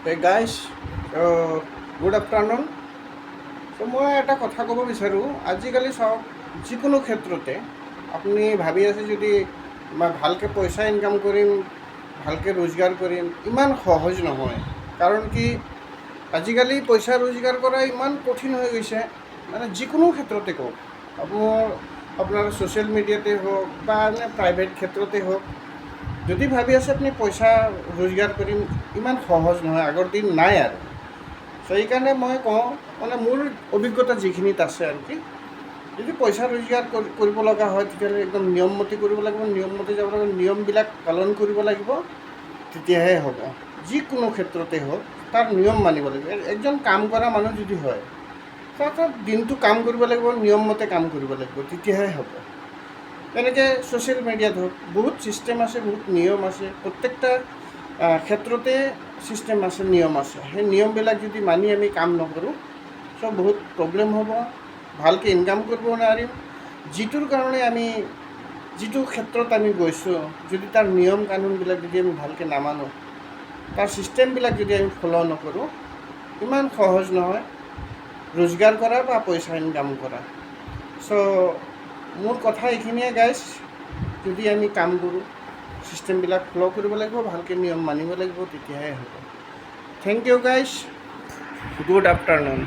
Hey guys good afternoon. চ' মই এটা কথা ক'ব বিচাৰোঁ, আজিকালি চাওক, যিকোনো ক্ষেত্ৰতে আপুনি ভাবি আছে যদি মই ভালকৈ পইচা ইনকাম কৰিম, ভালকৈ ৰোজগাৰ কৰিম, ইমান সহজ নহয়। কাৰণ কি, আজিকালি পইচা ৰোজগাৰ কৰা ইমান কঠিন হৈ গৈছে। মানে যিকোনো ক্ষেত্ৰতে কওক, আপোনাৰ ছ'চিয়েল মিডিয়াতে হওক বা এনে প্ৰাইভেট ক্ষেত্ৰতে হওক, যদি ভাবি আছে আপুনি পইচা ৰোজগাৰ কৰিম, ইমান সহজ নহয়, আগৰ দিন নাই আৰু। চ' সেইকাৰণে মই কওঁ, মানে মোৰ অভিজ্ঞতা যিখিনিত আছে আৰু কি, যদি পইচা ৰোজগাৰ কৰিব লগা হয়, তেতিয়াহ'লে একদম নিয়মমতে কৰিব লাগিব, নিয়মমতে যাব লাগিব, নিয়মবিলাক পালন কৰিব লাগিব, তেতিয়াহে হ'ব। যিকোনো ক্ষেত্ৰতে হওক তাৰ নিয়ম মানিব লাগিব। একজন কাম কৰা মানুহ যদি হয়, তাৰ দিনটো কাম কৰিব লাগিব, নিয়মমতে কাম কৰিব লাগিব, তেতিয়াহে হ'ব। তেনেকৈ ছ'চিয়েল মিডিয়াত হওক, বহুত ছিষ্টেম আছে, বহুত নিয়ম আছে, প্ৰত্যেকটা ক্ষেত্ৰতে ছিষ্টেম আছে, নিয়ম আছে। সেই নিয়মবিলাক যদি মানি আমি কাম নকৰোঁ, চ' বহুত প্ৰব্লেম হ'ব, ভালকৈ ইনকাম কৰিব নোৱাৰিম। যিটোৰ কাৰণে আমি, যিটো ক্ষেত্ৰত আমি গৈছোঁ, যদি তাৰ নিয়ম কানুনবিলাক যদি আমি ভালকৈ নামানো, তাৰ ছিষ্টেমবিলাক যদি আমি ফ'ল' নকৰোঁ, ইমান সহজ নহয় ৰোজগাৰ কৰা বা পইচা ইনকাম কৰা। চ' মোৰ কথা এইখিনিয়ে গাইজ, যদি আমি কাম কৰোঁ, ছিষ্টেমবিলাক ফ'ল' কৰিব লাগিব, ভালকৈ নিয়ম মানিব লাগিব, তেতিয়াহে হ'ব। Thank you guys, good afternoon.